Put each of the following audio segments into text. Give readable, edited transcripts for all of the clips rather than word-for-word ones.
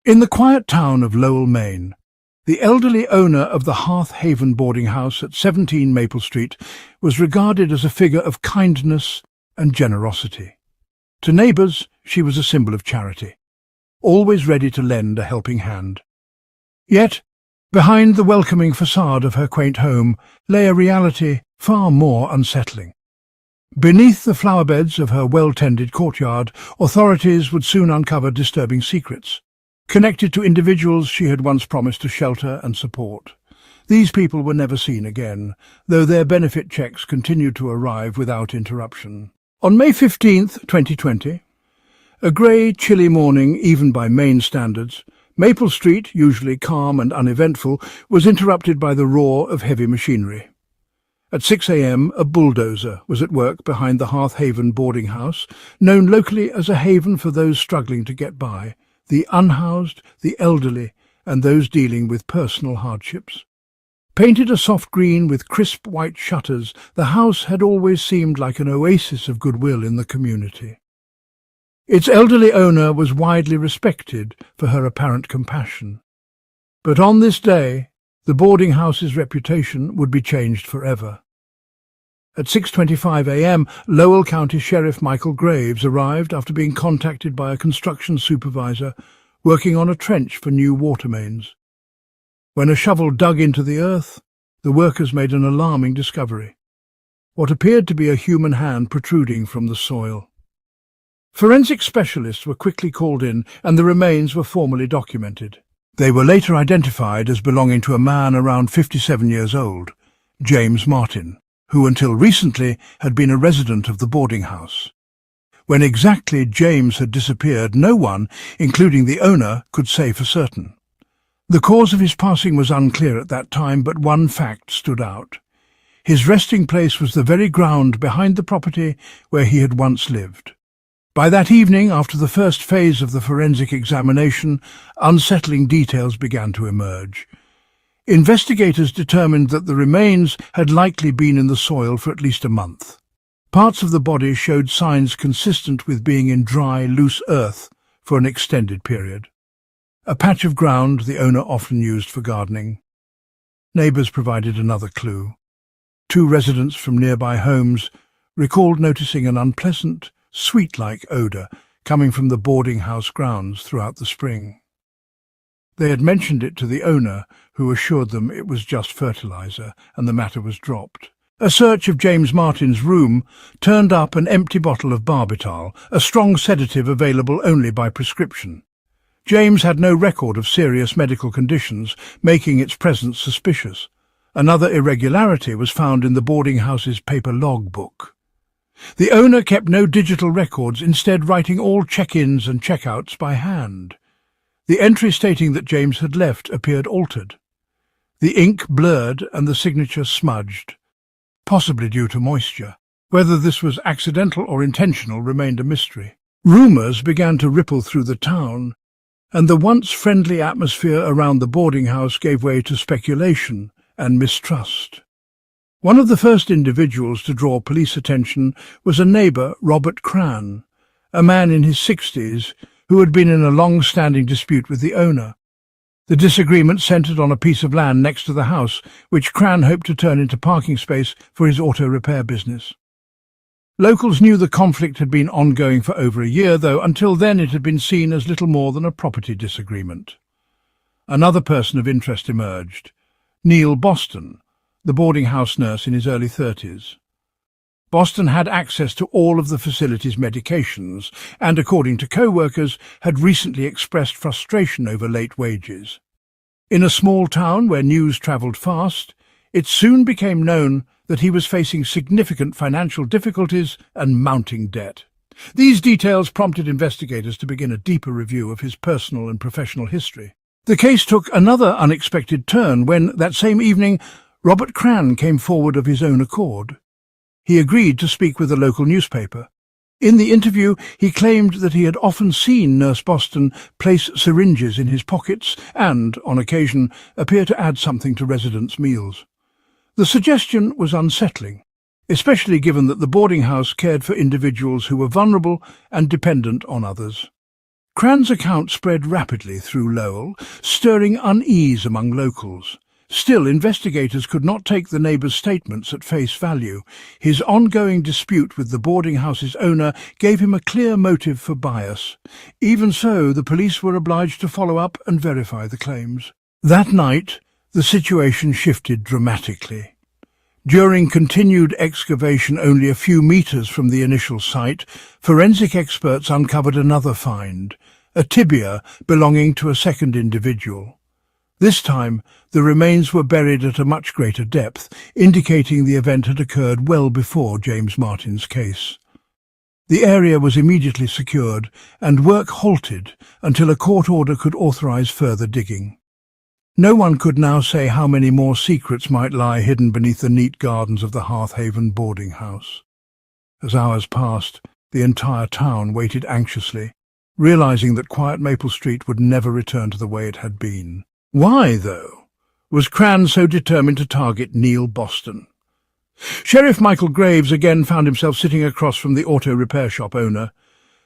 In the quiet town of Lowell, Maine, the elderly owner of the Hearth Haven boarding house at 17 Maple Street was regarded as a figure of kindness and generosity. To neighbours, she was a symbol of charity, always ready to lend a helping hand. Yet, behind the welcoming facade of her quaint home lay a reality far more unsettling. Beneath the flower-beds of her well-tended courtyard, authorities would soon uncover disturbing secrets, connected to individuals she had once promised to shelter and support. These people were never seen again, though their benefit checks continued to arrive without interruption. On May 15th, 2020, a grey, chilly morning even by Maine standards, Maple Street, usually calm and uneventful, was interrupted by the roar of heavy machinery. At 6 a.m, a bulldozer was at work behind the Hearth Haven boarding house, known locally as a haven for those struggling to get by, the unhoused, the elderly, and those dealing with personal hardships. Painted a soft green with crisp white shutters, the house had always seemed like an oasis of goodwill in the community. Its elderly owner was widely respected for her apparent compassion. But on this day, the boarding house's reputation would be changed forever. At 6:25 a.m, Lowell County Sheriff Michael Graves arrived after being contacted by a construction supervisor working on a trench for new water mains. When a shovel dug into the earth, the workers made an alarming discovery: what appeared to be a human hand protruding from the soil. Forensic specialists were quickly called in, and the remains were formally documented. They were later identified as belonging to a man around 57 years old, James Martin, who until recently had been a resident of the boarding house. When exactly James had disappeared, no one, including the owner, could say for certain. The cause of his passing was unclear at that time, but one fact stood out. His resting place was the very ground behind the property where he had once lived. By that evening, after the first phase of the forensic examination, unsettling details began to emerge. Investigators determined that the remains had likely been in the soil for at least a month. Parts of the body showed signs consistent with being in dry, loose earth for an extended period. A patch of ground the owner often used for gardening. Neighbours provided another clue. 2 residents from nearby homes recalled noticing an unpleasant, sweet-like odour coming from the boarding house grounds throughout the spring. They had mentioned it to the owner, who assured them it was just fertiliser, and the matter was dropped. A search of James Martin's room turned up an empty bottle of barbital, a strong sedative available only by prescription. James had no record of serious medical conditions, making its presence suspicious. Another irregularity was found in the boarding house's paper logbook. The owner kept no digital records, instead writing all check-ins and check-outs by hand. The entry stating that James had left appeared altered. The ink blurred and the signature smudged, possibly due to moisture. Whether this was accidental or intentional remained a mystery. Rumours began to ripple through the town, and the once friendly atmosphere around the boarding house gave way to speculation and mistrust. One of the first individuals to draw police attention was a neighbour, Robert Cran, a man in his 60s who had been in a long-standing dispute with the owner. The disagreement centred on a piece of land next to the house, which Cran hoped to turn into parking space for his auto repair business. Locals knew the conflict had been ongoing for over a year, though until then it had been seen as little more than a property disagreement. Another person of interest emerged: Neil Boston, the boarding house nurse in his early 30s. Boston had access to all of the facility's medications and, according to co-workers, had recently expressed frustration over late wages. In a small town where news travelled fast, it soon became known that he was facing significant financial difficulties and mounting debt. These details prompted investigators to begin a deeper review of his personal and professional history. The case took another unexpected turn when, that same evening, Robert Cran came forward of his own accord. He agreed to speak with a local newspaper. In the interview, he claimed that he had often seen Nurse Boston place syringes in his pockets and, on occasion, appear to add something to residents' meals. The suggestion was unsettling, especially given that the boarding house cared for individuals who were vulnerable and dependent on others. Cran's account spread rapidly through Lowell, stirring unease among locals. Still, investigators could not take the neighbour's statements at face value. His ongoing dispute with the boarding house's owner gave him a clear motive for bias. Even so, the police were obliged to follow up and verify the claims. That night, the situation shifted dramatically. During continued excavation only a few metres from the initial site, forensic experts uncovered another find, a tibia belonging to a second individual. This time, the remains were buried at a much greater depth, indicating the event had occurred well before James Martin's case. The area was immediately secured, and work halted until a court order could authorise further digging. No one could now say how many more secrets might lie hidden beneath the neat gardens of the Hearthaven boarding house. As hours passed, the entire town waited anxiously, realising that quiet Maple Street would never return to the way it had been. Why, though, was Cran so determined to target Neil Boston? Sheriff Michael Graves again found himself sitting across from the auto repair shop owner.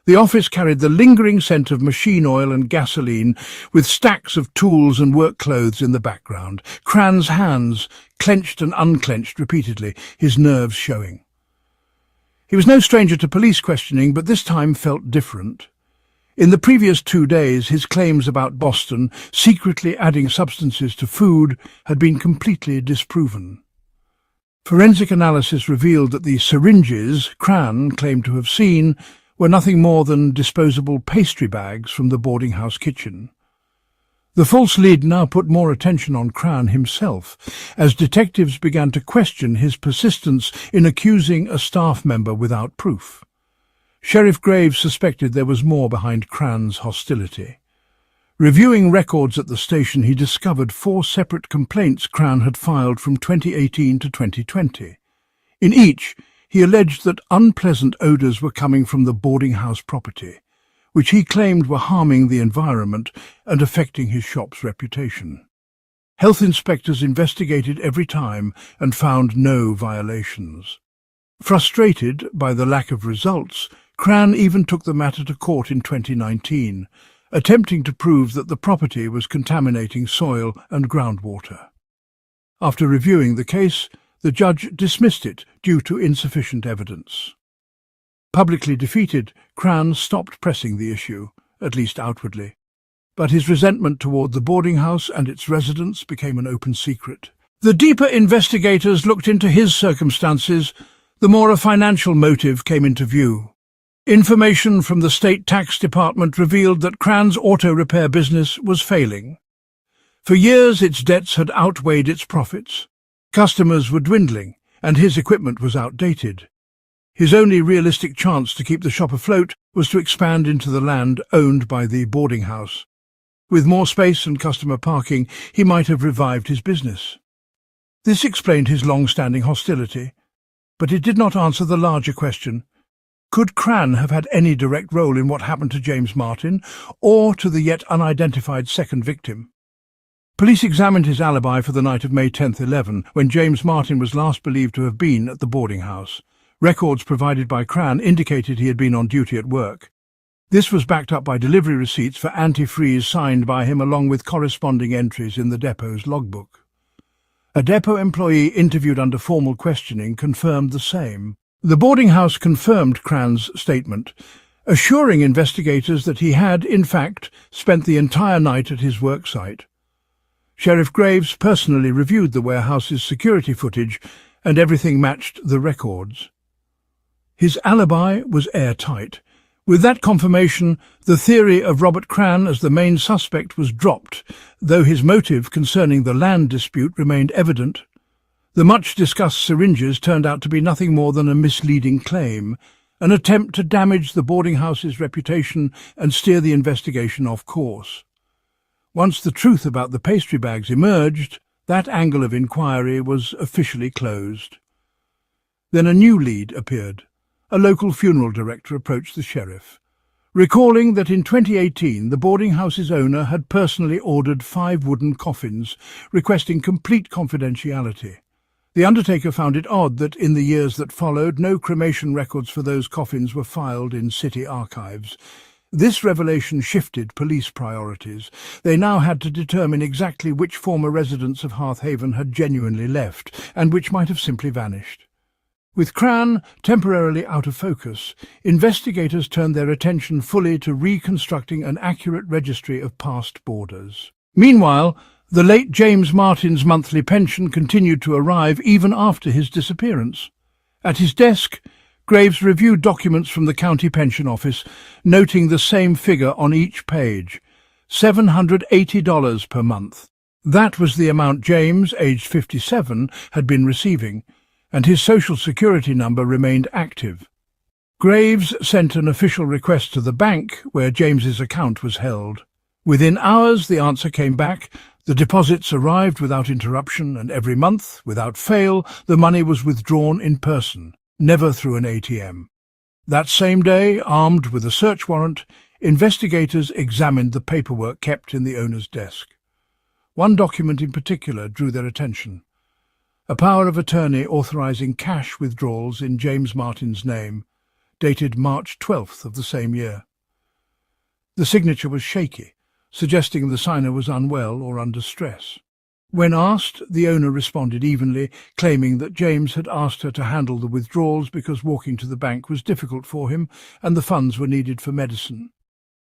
The office carried the lingering scent of machine oil and gasoline, with stacks of tools and work clothes in the background. Cran's hands clenched and unclenched repeatedly, his nerves showing. He was no stranger to police questioning, but this time felt different. In the previous 2 days, his claims about Boston secretly adding substances to food had been completely disproven. Forensic analysis revealed that the syringes Cran claimed to have seen were nothing more than disposable pastry bags from the boarding house kitchen. The false lead now put more attention on Cran himself, as detectives began to question his persistence in accusing a staff member without proof. Sheriff Graves suspected there was more behind Cran's hostility. Reviewing records at the station, he discovered 4 separate complaints Cran had filed from 2018 to 2020. In each, he alleged that unpleasant odours were coming from the boarding house property, which he claimed were harming the environment and affecting his shop's reputation. Health inspectors investigated every time and found no violations. Frustrated by the lack of results, Cran even took the matter to court in 2019, attempting to prove that the property was contaminating soil and groundwater. After reviewing the case, the judge dismissed it due to insufficient evidence. Publicly defeated, Cran stopped pressing the issue, at least outwardly, but his resentment toward the boarding house and its residents became an open secret. The deeper investigators looked into his circumstances, the more a financial motive came into view. Information from the state tax department revealed that Cran's auto repair business was failing. For years its debts had outweighed its profits. Customers were dwindling, and his equipment was outdated. His only realistic chance to keep the shop afloat was to expand into the land owned by the boarding house. With more space and customer parking, he might have revived his business. This explained his long-standing hostility, but it did not answer the larger question. Could Cran have had any direct role in what happened to James Martin, or to the yet unidentified second victim? Police examined his alibi for the night of May 10, 11, when James Martin was last believed to have been at the boarding house. Records provided by Cran indicated he had been on duty at work. This was backed up by delivery receipts for antifreeze signed by him along with corresponding entries in the depot's logbook. A depot employee interviewed under formal questioning confirmed the same. The boarding house confirmed Cran's statement, assuring investigators that he had, in fact, spent the entire night at his work site. Sheriff Graves personally reviewed the warehouse's security footage, and everything matched the records. His alibi was airtight. With that confirmation, the theory of Robert Cran as the main suspect was dropped, though his motive concerning the land dispute remained evident. The much-discussed syringes turned out to be nothing more than a misleading claim, an attempt to damage the boarding house's reputation and steer the investigation off course. Once the truth about the pastry bags emerged, that angle of inquiry was officially closed. Then a new lead appeared. A local funeral director approached the sheriff, recalling that in 2018 the boarding house's owner had personally ordered 5 wooden coffins, requesting complete confidentiality. The undertaker found it odd that in the years that followed no cremation records for those coffins were filed in city archives. This revelation shifted police priorities. They now had to determine exactly which former residents of Hearthaven had genuinely left, and which might have simply vanished. With Cran temporarily out of focus, investigators turned their attention fully to reconstructing an accurate registry of past boarders. Meanwhile, the late James Martin's monthly pension continued to arrive even after his disappearance. At his desk, Graves reviewed documents from the county pension office, noting the same figure on each page: $780 per month. That was the amount James, aged 57, had been receiving, and his social security number remained active. Graves sent an official request to the bank where James's account was held. Within hours, the answer came back. The deposits arrived without interruption, and every month, without fail, the money was withdrawn in person, never through an ATM. That same day, armed with a search warrant, investigators examined the paperwork kept in the owner's desk. One document in particular drew their attention: a power of attorney authorizing cash withdrawals in James Martin's name, dated March 12th of the same year. The signature was shaky, suggesting the signer was unwell or under stress. When asked, the owner responded evenly, claiming that James had asked her to handle the withdrawals because walking to the bank was difficult for him and the funds were needed for medicine.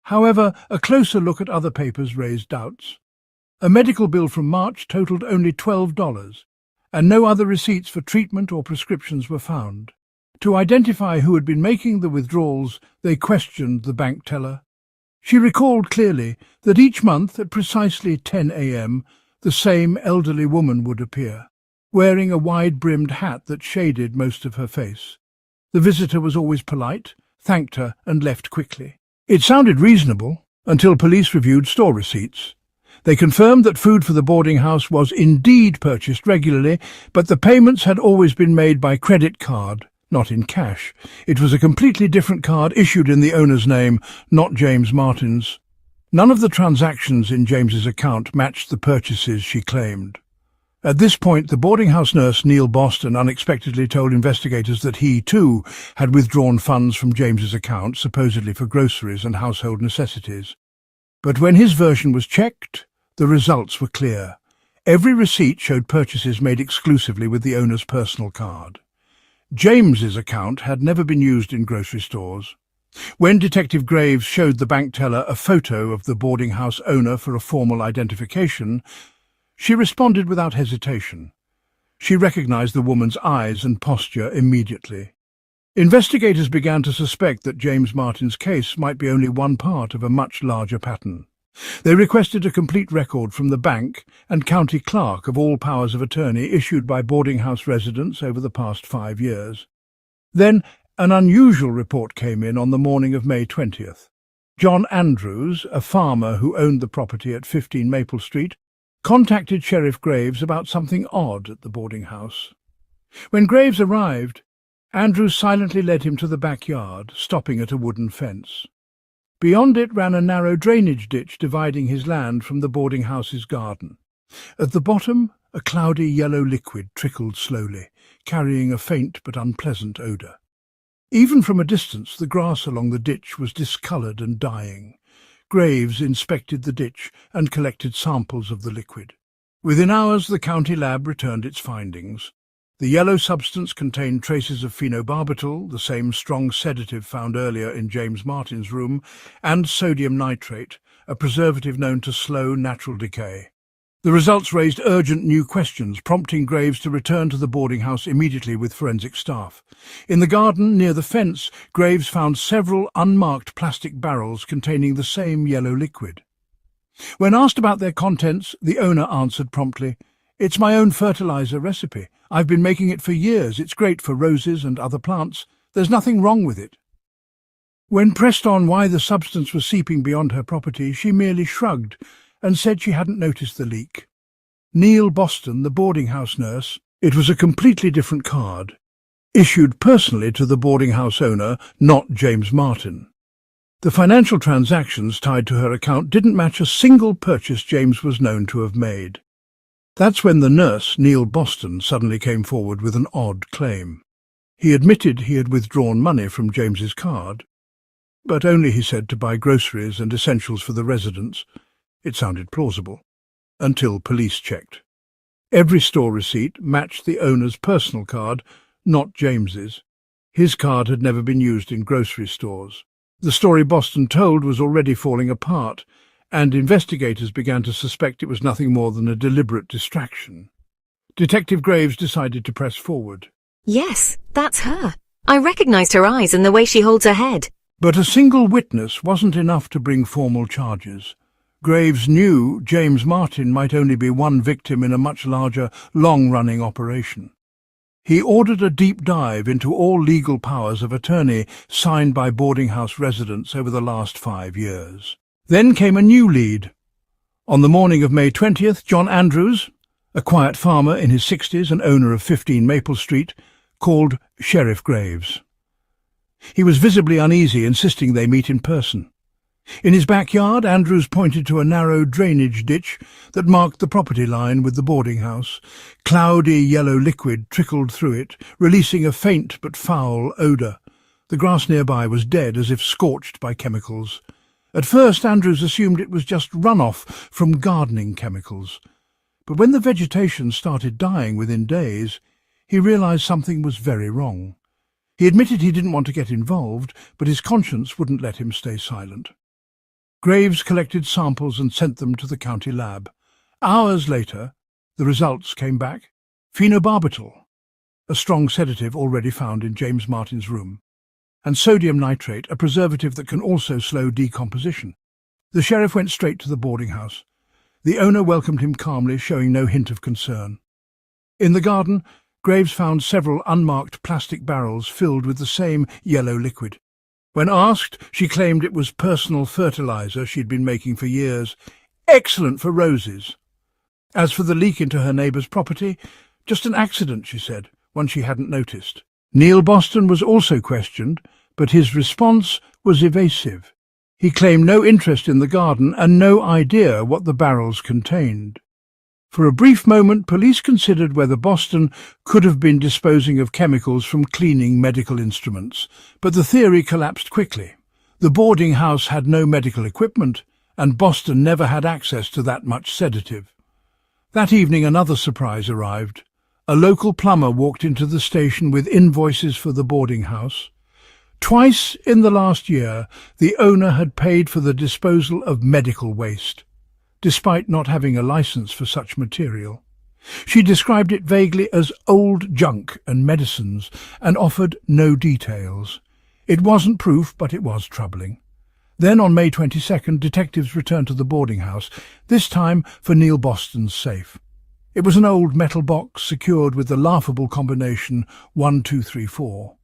However, a closer look at other papers raised doubts. A medical bill from March totaled only $12, and no other receipts for treatment or prescriptions were found. To identify who had been making the withdrawals, they questioned the bank teller. She recalled clearly that each month at precisely 10 a.m., the same elderly woman would appear, wearing a wide-brimmed hat that shaded most of her face. The visitor was always polite, thanked her, and left quickly. It sounded reasonable until police reviewed store receipts. They confirmed that food for the boarding house was indeed purchased regularly, but the payments had always been made by credit card, not in cash. It was a completely different card issued in the owner's name, not James Martin's. None of the transactions in James's account matched the purchases she claimed. At this point, the boarding house nurse Neil Boston unexpectedly told investigators that he, too, had withdrawn funds from James's account, supposedly for groceries and household necessities. But when his version was checked, the results were clear. Every receipt showed purchases made exclusively with the owner's personal card. James's account had never been used in grocery stores. When Detective Graves showed the bank teller a photo of the boarding house owner for a formal identification, she responded without hesitation. She recognized the woman's eyes and posture immediately. Investigators began to suspect that James Martin's case might be only one part of a much larger pattern. They requested a complete record from the bank and county clerk of all powers of attorney issued by boarding house residents over the past 5 years. Then an unusual report came in on the morning of May 20th. John Andrews, a farmer who owned the property at 15 Maple Street, contacted Sheriff Graves about something odd at the boarding house. When Graves arrived, Andrews silently led him to the backyard, stopping at a wooden fence. Beyond it ran a narrow drainage ditch dividing his land from the boarding house's garden. At the bottom, a cloudy yellow liquid trickled slowly, carrying a faint but unpleasant odour. Even from a distance, the grass along the ditch was discoloured and dying. Graves inspected the ditch and collected samples of the liquid. Within hours, the county lab returned its findings. The yellow substance contained traces of phenobarbital, the same strong sedative found earlier in James Martin's room, and sodium nitrate, a preservative known to slow natural decay. The results raised urgent new questions, prompting Graves to return to the boarding house immediately with forensic staff. In the garden near the fence, Graves found several unmarked plastic barrels containing the same yellow liquid. When asked about their contents, the owner answered promptly, "It's my own fertilizer recipe. I've been making it for years. It's great for roses and other plants. There's nothing wrong with it." When pressed on why the substance was seeping beyond her property, she merely shrugged and said she hadn't noticed the leak. Neil Boston, the boarding house nurse, it was a completely different card, issued personally to the boarding house owner, not James Martin. The financial transactions tied to her account didn't match a single purchase James was known to have made. That's when the nurse, Neil Boston, suddenly came forward with an odd claim. He admitted he had withdrawn money from James's card, but only, he said, to buy groceries and essentials for the residents. It sounded plausible, until police checked. Every store receipt matched the owner's personal card, not James's. His card had never been used in grocery stores. The story Boston told was already falling apart, and investigators began to suspect it was nothing more than a deliberate distraction. Detective Graves decided to press forward. Yes, that's her. I recognized her eyes and the way she holds her head. But a single witness wasn't enough to bring formal charges. Graves knew James Martin might only be one victim in a much larger, long-running operation. He ordered a deep dive into all legal powers of attorney signed by boarding house residents over the last 5 years. Then came a new lead. On the morning of May 20th, John Andrews, a quiet farmer in his 60s and owner of 15 Maple Street, called Sheriff Graves. He was visibly uneasy, insisting they meet in person. In his backyard, Andrews pointed to a narrow drainage ditch that marked the property line with the boarding house. Cloudy yellow liquid trickled through it, releasing a faint but foul odour. The grass nearby was dead, as if scorched by chemicals. At first, Andrews assumed it was just runoff from gardening chemicals. But when the vegetation started dying within days, he realised something was very wrong. He admitted he didn't want to get involved, but his conscience wouldn't let him stay silent. Graves collected samples and sent them to the county lab. Hours later, the results came back. Phenobarbital, a strong sedative already found in James Martin's room, and sodium nitrate, a preservative that can also slow decomposition. The sheriff went straight to the boarding house. The owner welcomed him calmly, showing no hint of concern. In the garden, Graves found several unmarked plastic barrels filled with the same yellow liquid. When asked, she claimed it was personal fertilizer she'd been making for years. Excellent for roses. As for the leak into her neighbour's property, just an accident, she said, one she hadn't noticed. Neil Boston was also questioned, but his response was evasive. He claimed no interest in the garden and no idea what the barrels contained. For a brief moment, police considered whether Boston could have been disposing of chemicals from cleaning medical instruments, but the theory collapsed quickly. The boarding house had no medical equipment, and Boston never had access to that much sedative. That evening another surprise arrived. A local plumber walked into the station with invoices for the boarding house. Twice in the last year, the owner had paid for the disposal of medical waste, despite not having a license for such material. She described it vaguely as old junk and medicines, and offered no details. It wasn't proof, but it was troubling. Then, on May 22nd, detectives returned to the boarding house, this time for Neil Boston's safe. It was an old metal box secured with the laughable combination 1234.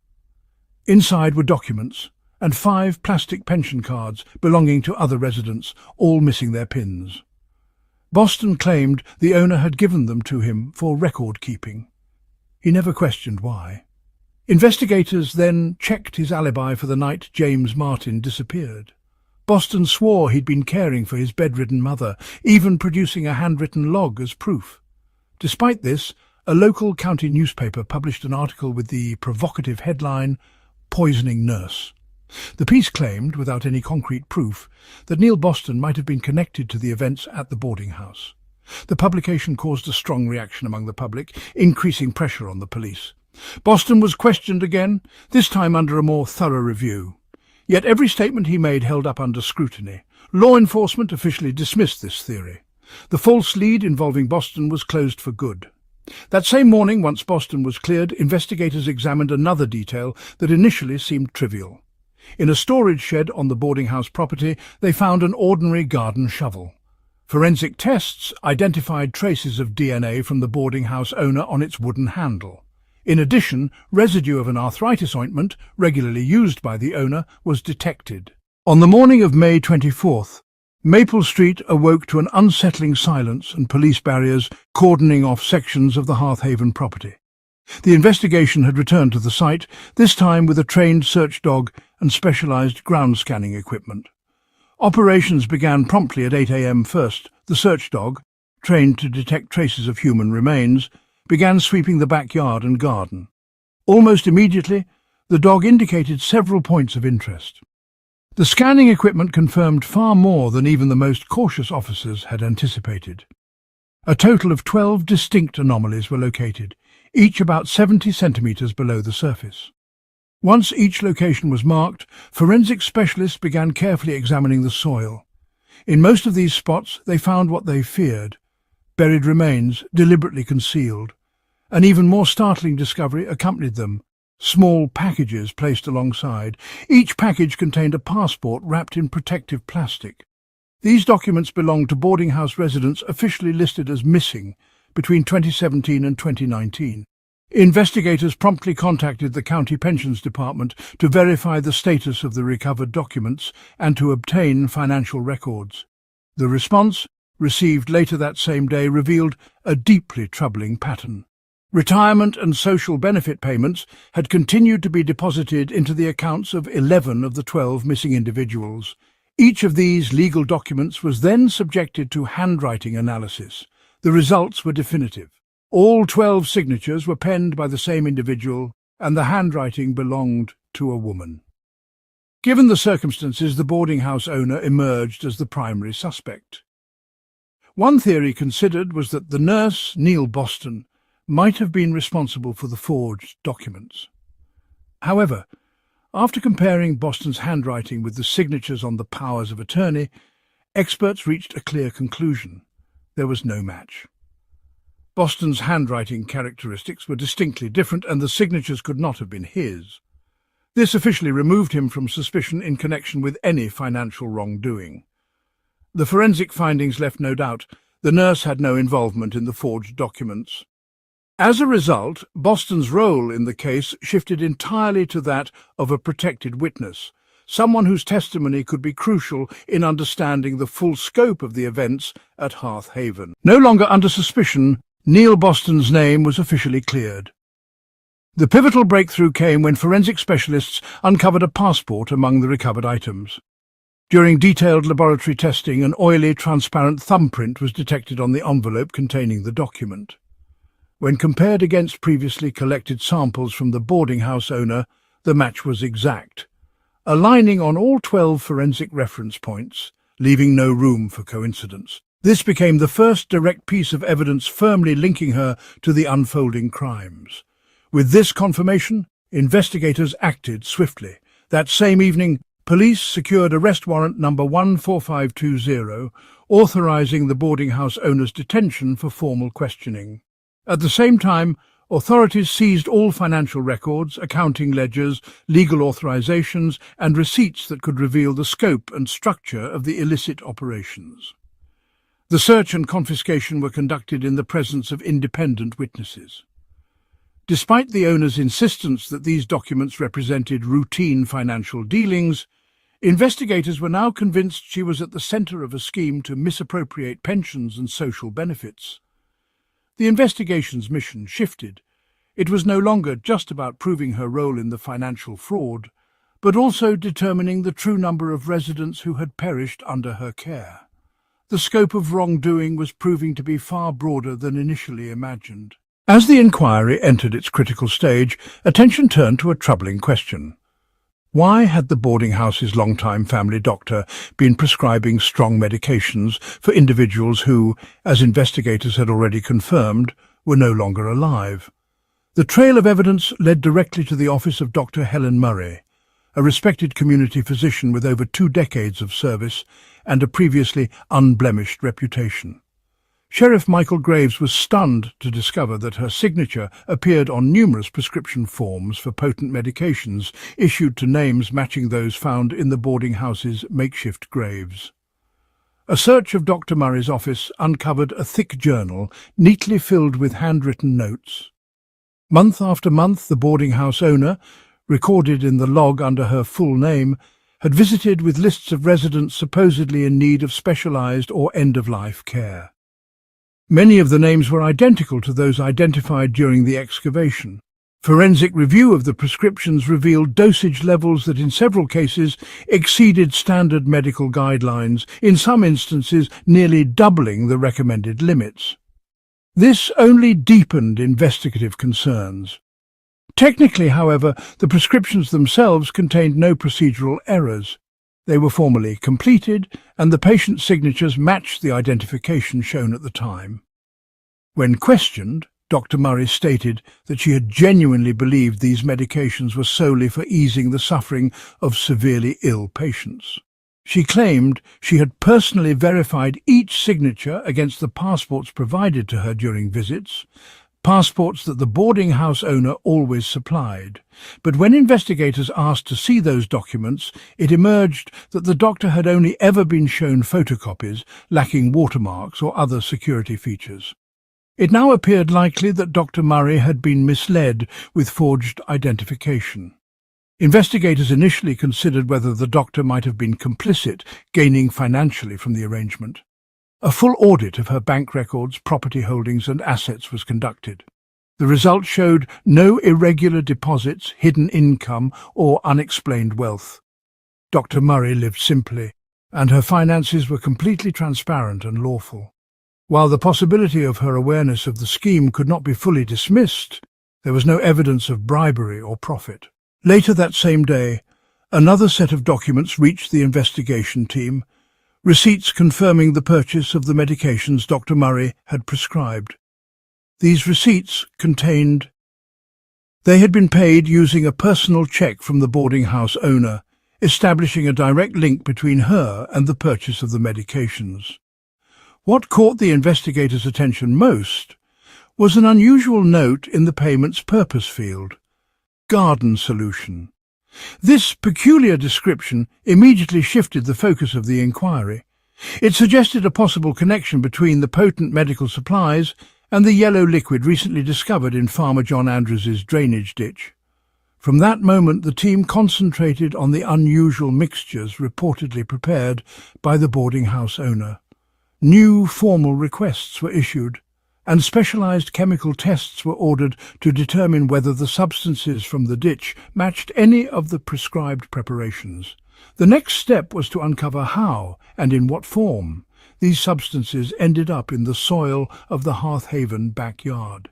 Inside were documents, and 5 plastic pension cards belonging to other residents, all missing their pins. Boston claimed the owner had given them to him for record-keeping. He never questioned why. Investigators then checked his alibi for the night James Martin disappeared. Boston swore he'd been caring for his bedridden mother, even producing a handwritten log as proof. Despite this, a local county newspaper published an article with the provocative headline, "Poisoning Nurse." The piece claimed, without any concrete proof, that Neil Boston might have been connected to the events at the boarding house. The publication caused a strong reaction among the public, increasing pressure on the police. Boston was questioned again, this time under a more thorough review. Yet every statement he made held up under scrutiny. Law enforcement officially dismissed this theory. The false lead involving Boston was closed for good. That same morning, once Boston was cleared, investigators examined another detail that initially seemed trivial. In a storage shed on the boarding house property, they found an ordinary garden shovel. Forensic tests identified traces of DNA from the boarding house owner on its wooden handle. In addition, residue of an arthritis ointment, regularly used by the owner, was detected. On the morning of May 24th, Maple Street awoke to an unsettling silence and police barriers cordoning off sections of the Hearthaven property. The investigation had returned to the site, this time with a trained search dog and specialised ground scanning equipment. Operations began promptly at 8 a.m. first. The search dog, trained to detect traces of human remains, began sweeping the backyard and garden. Almost immediately, the dog indicated several points of interest. The scanning equipment confirmed far more than even the most cautious officers had anticipated. A total of 12 distinct anomalies were located, each about 70 centimeters below the surface. Once each location was marked, forensic specialists began carefully examining the soil. In most of these spots, they found what they feared: buried remains deliberately concealed. An even more startling discovery accompanied them: small packages placed alongside. Each package contained a passport wrapped in protective plastic. These documents belonged to boarding house residents officially listed as missing between 2017 and 2019. Investigators promptly contacted the County Pensions Department to verify the status of the recovered documents and to obtain financial records. The response, received later that same day, revealed a deeply troubling pattern. Retirement and social benefit payments had continued to be deposited into the accounts of 11 of the 12 missing individuals. Each of these legal documents was then subjected to handwriting analysis. The results were definitive. All 12 signatures were penned by the same individual, and the handwriting belonged to a woman. Given the circumstances, the boarding house owner emerged as the primary suspect. One theory considered was that the nurse, Neil Boston, might have been responsible for the forged documents. However, after comparing Boston's handwriting with the signatures on the powers of attorney, experts reached a clear conclusion: there was no match. Boston's handwriting characteristics were distinctly different, and the signatures could not have been his. This officially removed him from suspicion in connection with any financial wrongdoing. The forensic findings left no doubt: the nurse had no involvement in the forged documents. As a result, Boston's role in the case shifted entirely to that of a protected witness, someone whose testimony could be crucial in understanding the full scope of the events at Hearth Haven. No longer under suspicion, Neil Boston's name was officially cleared. The pivotal breakthrough came when forensic specialists uncovered a passport among the recovered items. During detailed laboratory testing, an oily, transparent thumbprint was detected on the envelope containing the document. When compared against previously collected samples from the boarding house owner, the match was exact, aligning on all 12 forensic reference points, leaving no room for coincidence. This became the first direct piece of evidence firmly linking her to the unfolding crimes. With this confirmation, investigators acted swiftly. That same evening, police secured arrest warrant number 14520, authorizing the boarding house owner's detention for formal questioning. At the same time, authorities seized all financial records, accounting ledgers, legal authorizations, and receipts that could reveal the scope and structure of the illicit operations. The search and confiscation were conducted in the presence of independent witnesses. Despite the owner's insistence that these documents represented routine financial dealings, investigators were now convinced she was at the center of a scheme to misappropriate pensions and social benefits. The investigation's mission shifted. It was no longer just about proving her role in the financial fraud, but also determining the true number of residents who had perished under her care. The scope of wrongdoing was proving to be far broader than initially imagined. As the inquiry entered its critical stage, attention turned to a troubling question. Why had the boarding house's longtime family doctor been prescribing strong medications for individuals who, as investigators had already confirmed, were no longer alive? The trail of evidence led directly to the office of Dr. Helen Murray, a respected community physician with over 2 decades of service and a previously unblemished reputation. Sheriff Michael Graves was stunned to discover that her signature appeared on numerous prescription forms for potent medications issued to names matching those found in the boarding house's makeshift graves. A search of Dr. Murray's office uncovered a thick journal neatly filled with handwritten notes. Month after month, the boarding house owner, recorded in the log under her full name, had visited with lists of residents supposedly in need of specialized or end-of-life care. Many of the names were identical to those identified during the excavation. Forensic review of the prescriptions revealed dosage levels that in several cases exceeded standard medical guidelines, in some instances nearly doubling the recommended limits. This only deepened investigative concerns. Technically, however, the prescriptions themselves contained no procedural errors. They were formally completed, and the patient's signatures matched the identification shown at the time. When questioned, Dr. Murray stated that she had genuinely believed these medications were solely for easing the suffering of severely ill patients. She claimed she had personally verified each signature against the passports provided to her during visits, passports that the boarding house owner always supplied. But when investigators asked to see those documents, it emerged that the doctor had only ever been shown photocopies lacking watermarks or other security features. It now appeared likely that Dr. Murray had been misled with forged identification. Investigators initially considered whether the doctor might have been complicit, gaining financially from the arrangement. A full audit of her bank records, property holdings and assets was conducted. The results showed no irregular deposits, hidden income or unexplained wealth. Dr. Murray lived simply, and her finances were completely transparent and lawful. While the possibility of her awareness of the scheme could not be fully dismissed, there was no evidence of bribery or profit. Later that same day, another set of documents reached the investigation team, receipts confirming the purchase of the medications Dr. Murray had prescribed. These receipts contained they had been paid using a personal check from the boarding house owner, establishing a direct link between her and the purchase of the medications. What caught the investigators' attention most was an unusual note in the payment's purpose field: garden solution. This peculiar description immediately shifted the focus of the inquiry. It suggested a possible connection between the potent medical supplies and the yellow liquid recently discovered in Farmer John Andrews's drainage ditch. From that moment, the team concentrated on the unusual mixtures reportedly prepared by the boarding house owner. New formal requests were issued, and specialized chemical tests were ordered to determine whether the substances from the ditch matched any of the prescribed preparations. The next step was to uncover how, and in what form, these substances ended up in the soil of the Hearthaven backyard.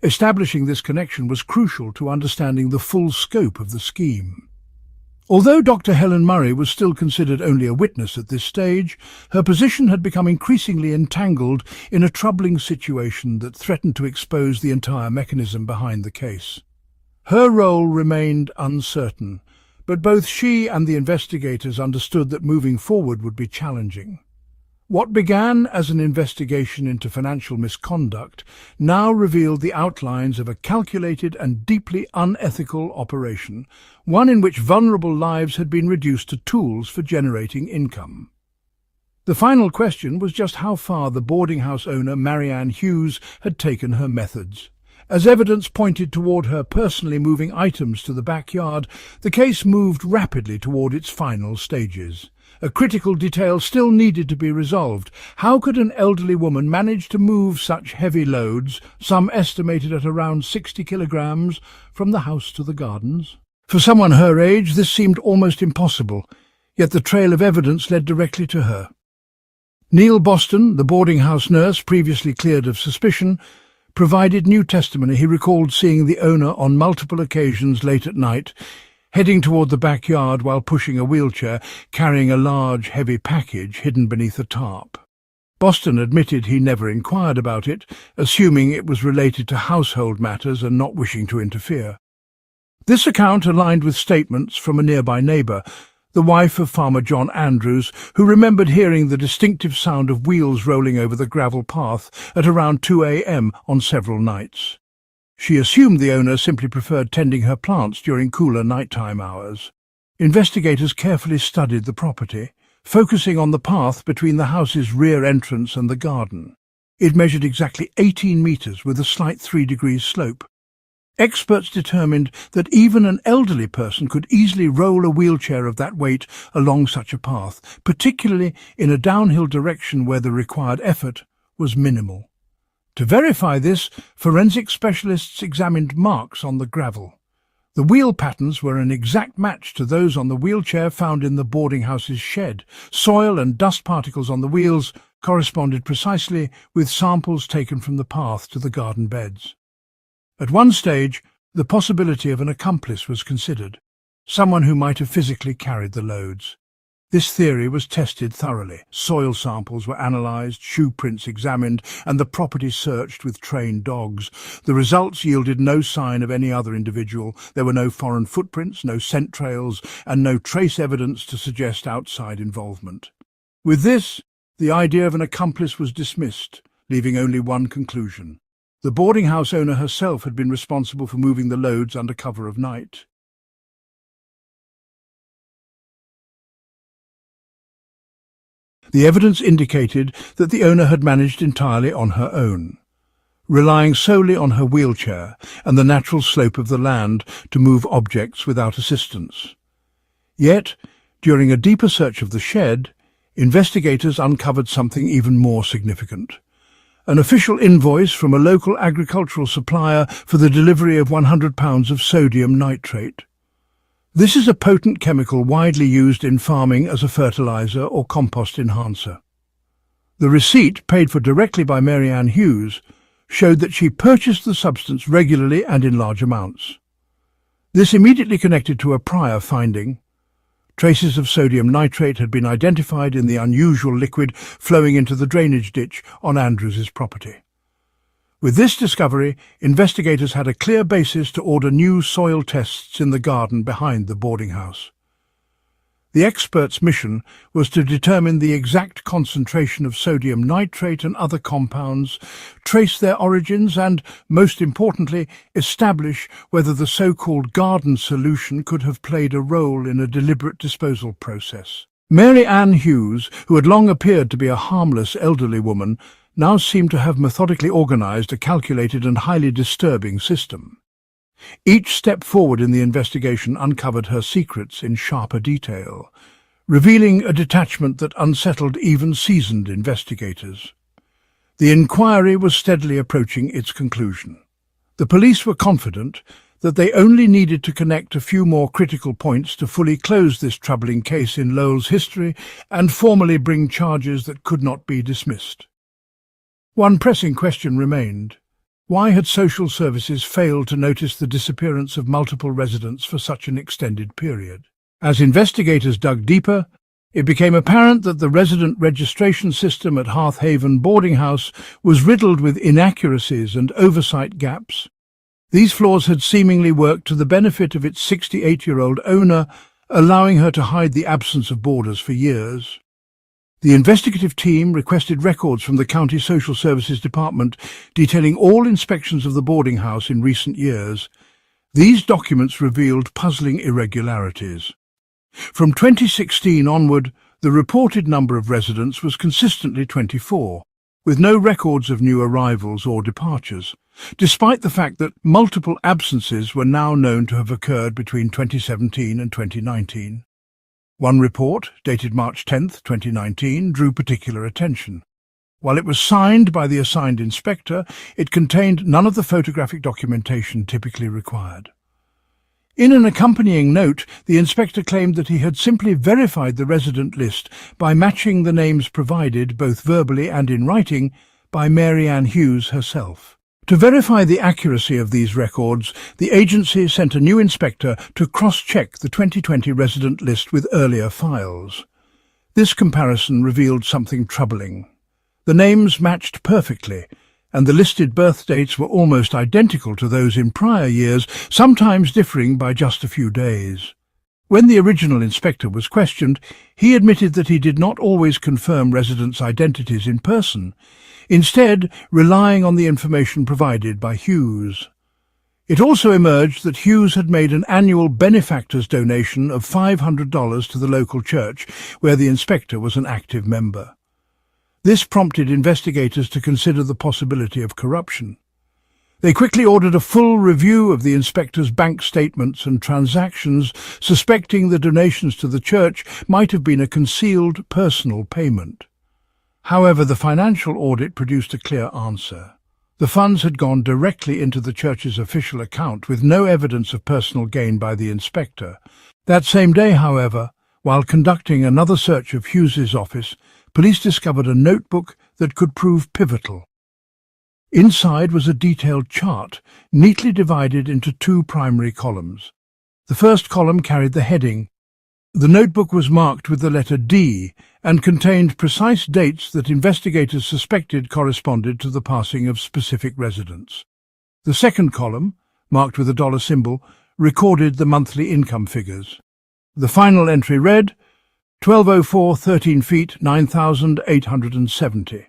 Establishing this connection was crucial to understanding the full scope of the scheme. Although Dr. Helen Murray was still considered only a witness at this stage, her position had become increasingly entangled in a troubling situation that threatened to expose the entire mechanism behind the case. Her role remained uncertain, but both she and the investigators understood that moving forward would be challenging. What began as an investigation into financial misconduct now revealed the outlines of a calculated and deeply unethical operation, one in which vulnerable lives had been reduced to tools for generating income. The final question was just how far the boarding house owner, Marianne Hughes, had taken her methods. As evidence pointed toward her personally moving items to the backyard, the case moved rapidly toward its final stages. A critical detail still needed to be resolved. How could an elderly woman manage to move such heavy loads, some estimated at around 60 kilograms, from the house to the gardens? For someone her age, this seemed almost impossible, yet the trail of evidence led directly to her. Neil Boston, the boarding house nurse previously cleared of suspicion, provided new testimony. He recalled seeing the owner on multiple occasions late at night, heading toward the backyard while pushing a wheelchair, carrying a large, heavy package hidden beneath a tarp. Boston admitted he never inquired about it, assuming it was related to household matters and not wishing to interfere. This account aligned with statements from a nearby neighbour, the wife of Farmer John Andrews, who remembered hearing the distinctive sound of wheels rolling over the gravel path at around 2 a.m. on several nights. She assumed the owner simply preferred tending her plants during cooler nighttime hours. Investigators carefully studied the property, focusing on the path between the house's rear entrance and the garden. It measured exactly 18 metres with a slight 3-degree slope. Experts determined that even an elderly person could easily roll a wheelchair of that weight along such a path, particularly in a downhill direction where the required effort was minimal. To verify this, forensic specialists examined marks on the gravel. The wheel patterns were an exact match to those on the wheelchair found in the boarding house's shed. Soil and dust particles on the wheels corresponded precisely with samples taken from the path to the garden beds. At one stage, the possibility of an accomplice was considered, someone who might have physically carried the loads. This theory was tested thoroughly. Soil samples were analysed, shoe prints examined, and the property searched with trained dogs. The results yielded no sign of any other individual. There were no foreign footprints, no scent trails, and no trace evidence to suggest outside involvement. With this, the idea of an accomplice was dismissed, leaving only one conclusion. The boarding house owner herself had been responsible for moving the loads under cover of night. The evidence indicated that the owner had managed entirely on her own, relying solely on her wheelchair and the natural slope of the land to move objects without assistance. Yet, during a deeper search of the shed, investigators uncovered something even more significant. An official invoice from a local agricultural supplier for the delivery of 100 pounds of sodium nitrate. This is a potent chemical widely used in farming as a fertilizer or compost enhancer. The receipt, paid for directly by Mary Ann Hughes, showed that she purchased the substance regularly and in large amounts. This immediately connected to a prior finding. Traces of sodium nitrate had been identified in the unusual liquid flowing into the drainage ditch on Andrews's property. With this discovery, investigators had a clear basis to order new soil tests in the garden behind the boarding house. The experts' mission was to determine the exact concentration of sodium nitrate and other compounds, trace their origins and, most importantly, establish whether the so-called garden solution could have played a role in a deliberate disposal process. Mary Ann Hughes, who had long appeared to be a harmless elderly woman, now seemed to have methodically organised a calculated and highly disturbing system. Each step forward in the investigation uncovered her secrets in sharper detail, revealing a detachment that unsettled even seasoned investigators. The inquiry was steadily approaching its conclusion. The police were confident that they only needed to connect a few more critical points to fully close this troubling case in Lowell's history and formally bring charges that could not be dismissed. One pressing question remained. Why had social services failed to notice the disappearance of multiple residents for such an extended period? As investigators dug deeper, it became apparent that the resident registration system at Hearth Haven boarding house was riddled with inaccuracies and oversight gaps. These flaws had seemingly worked to the benefit of its 68-year-old owner, allowing her to hide the absence of boarders for years. The investigative team requested records from the County Social Services Department detailing all inspections of the boarding house in recent years. These documents revealed puzzling irregularities. From 2016 onward, the reported number of residents was consistently 24, with no records of new arrivals or departures, despite the fact that multiple absences were now known to have occurred between 2017 and 2019. One report, dated March 10, 2019, drew particular attention. While it was signed by the assigned inspector, it contained none of the photographic documentation typically required. In an accompanying note, the inspector claimed that he had simply verified the resident list by matching the names provided, both verbally and in writing, by Mary Ann Hughes herself. To verify the accuracy of these records, the agency sent a new inspector to cross-check the 2020 resident list with earlier files. This comparison revealed something troubling. The names matched perfectly, and the listed birth dates were almost identical to those in prior years, sometimes differing by just a few days. When the original inspector was questioned, he admitted that he did not always confirm residents' identities in person, instead relying on the information provided by Hughes. It also emerged that Hughes had made an annual benefactors donation of $500 to the local church, where the inspector was an active member. This prompted investigators to consider the possibility of corruption. They quickly ordered a full review of the inspector's bank statements and transactions, suspecting the donations to the church might have been a concealed personal payment. However, the financial audit produced a clear answer. The funds had gone directly into the church's official account with no evidence of personal gain by the inspector. That same day, however, while conducting another search of Hughes's office, police discovered a notebook that could prove pivotal. Inside was a detailed chart, neatly divided into two primary columns. The first column carried the heading, The notebook was marked with the letter D and contained precise dates that investigators suspected corresponded to the passing of specific residents. The second column, marked with a dollar symbol, recorded the monthly income figures. The final entry read, 1204, 13 feet, 9,870.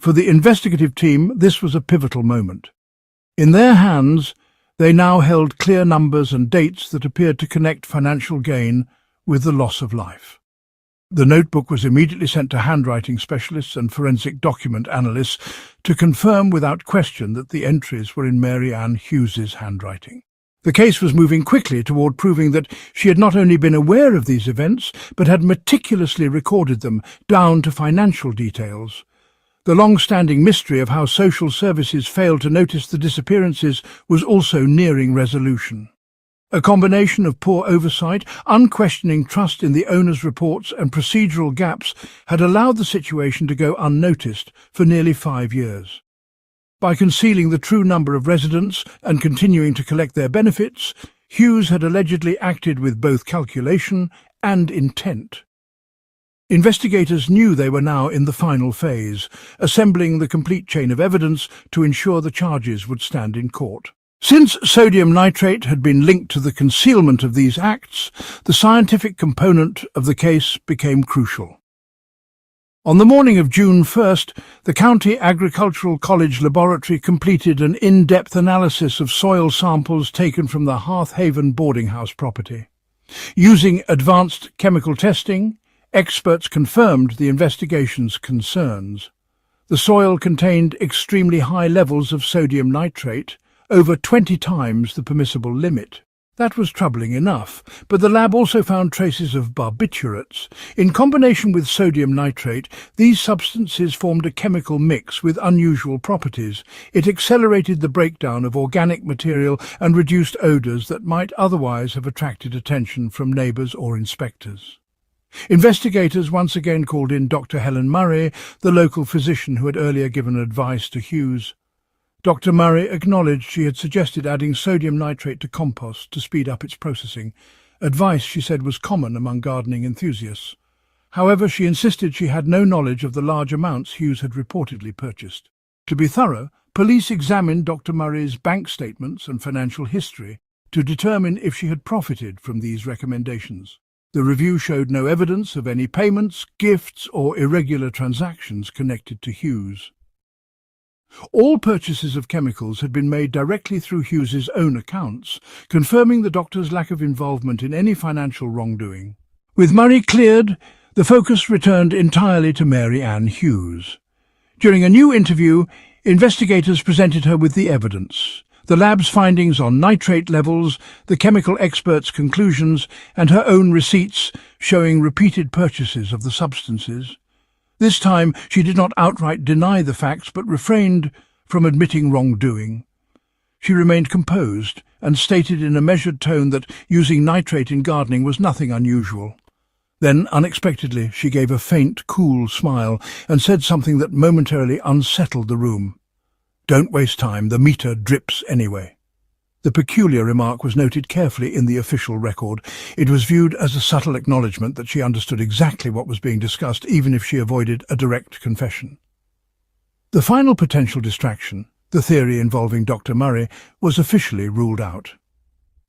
For the investigative team, this was a pivotal moment. In their hands, they now held clear numbers and dates that appeared to connect financial gain with the loss of life. The notebook was immediately sent to handwriting specialists and forensic document analysts to confirm without question that the entries were in Mary Ann Hughes's handwriting. The case was moving quickly toward proving that she had not only been aware of these events, but had meticulously recorded them down to financial details. The long-standing mystery of how social services failed to notice the disappearances was also nearing resolution. A combination of poor oversight, unquestioning trust in the owner's reports and procedural gaps had allowed the situation to go unnoticed for nearly 5 years. By concealing the true number of residents and continuing to collect their benefits, Hughes had allegedly acted with both calculation and intent. Investigators knew they were now in the final phase, assembling the complete chain of evidence to ensure the charges would stand in court. Since sodium nitrate had been linked to the concealment of these acts, the scientific component of the case became crucial. On the morning of June 1st, the County Agricultural College Laboratory completed an in-depth analysis of soil samples taken from the Hearth Haven boarding house property. Using advanced chemical testing, experts confirmed the investigation's concerns. The soil contained extremely high levels of sodium nitrate, over 20 times the permissible limit. That was troubling enough, but the lab also found traces of barbiturates. In combination with sodium nitrate, these substances formed a chemical mix with unusual properties. It accelerated the breakdown of organic material and reduced odours that might otherwise have attracted attention from neighbours or inspectors. Investigators once again called in Dr. Helen Murray, the local physician who had earlier given advice to Hughes. Dr. Murray acknowledged she had suggested adding sodium nitrate to compost to speed up its processing. Advice, she said, was common among gardening enthusiasts. However, she insisted she had no knowledge of the large amounts Hughes had reportedly purchased. To be thorough, police examined Dr. Murray's bank statements and financial history to determine if she had profited from these recommendations. The review showed no evidence of any payments, gifts, or irregular transactions connected to Hughes. All purchases of chemicals had been made directly through Hughes's own accounts, confirming the doctor's lack of involvement in any financial wrongdoing. With Murray cleared, the focus returned entirely to Mary Ann Hughes. During a new interview, investigators presented her with the evidence: the lab's findings on nitrate levels, the chemical experts' conclusions, and her own receipts showing repeated purchases of the substances. This time she did not outright deny the facts, but refrained from admitting wrongdoing. She remained composed and stated in a measured tone that using nitrate in gardening was nothing unusual. Then, unexpectedly, she gave a faint, cool smile and said something that momentarily unsettled the room. "Don't waste time, the meter drips anyway." The peculiar remark was noted carefully in the official record. It was viewed as a subtle acknowledgement that she understood exactly what was being discussed, even if she avoided a direct confession. The final potential distraction, the theory involving Dr. Murray, was officially ruled out.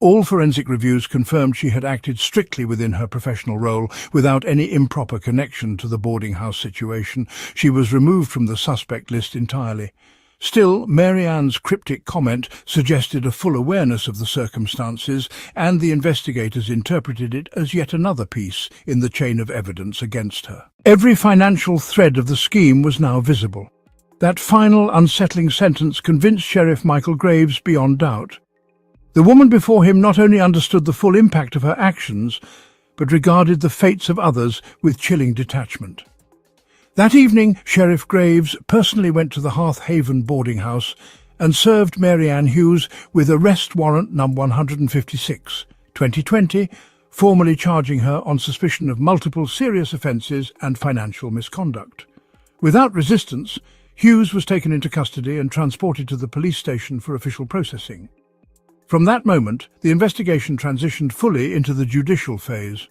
All forensic reviews confirmed she had acted strictly within her professional role, without any improper connection to the boarding house situation. She was removed from the suspect list entirely. Still, Mary Ann's cryptic comment suggested a full awareness of the circumstances, and the investigators interpreted it as yet another piece in the chain of evidence against her. Every financial thread of the scheme was now visible. That final unsettling sentence convinced Sheriff Michael Graves beyond doubt. The woman before him not only understood the full impact of her actions, but regarded the fates of others with chilling detachment. That evening, Sheriff Graves personally went to the Hearth Haven boarding house and served Mary Ann Hughes with Arrest Warrant No. 156, 2020, formally charging her on suspicion of multiple serious offences and financial misconduct. Without resistance, Hughes was taken into custody and transported to the police station for official processing. From that moment, the investigation transitioned fully into the judicial phase.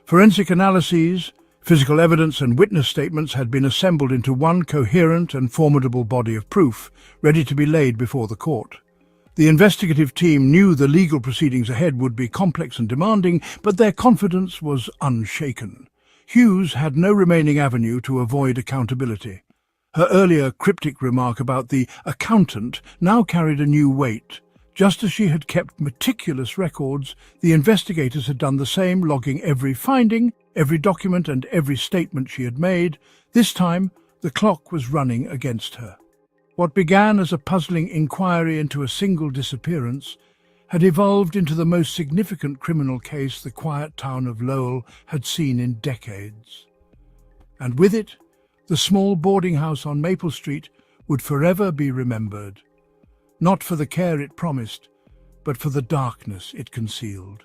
Forensic analyses, physical evidence and witness statements had been assembled into one coherent and formidable body of proof, ready to be laid before the court. The investigative team knew the legal proceedings ahead would be complex and demanding, but their confidence was unshaken. Hughes had no remaining avenue to avoid accountability. Her earlier cryptic remark about the accountant now carried a new weight. Just as she had kept meticulous records, the investigators had done the same, logging every finding, every document and every statement she had made. This time, the clock was running against her. What began as a puzzling inquiry into a single disappearance had evolved into the most significant criminal case the quiet town of Lowell had seen in decades. And with it, the small boarding house on Maple Street would forever be remembered, not for the care it promised, but for the darkness it concealed.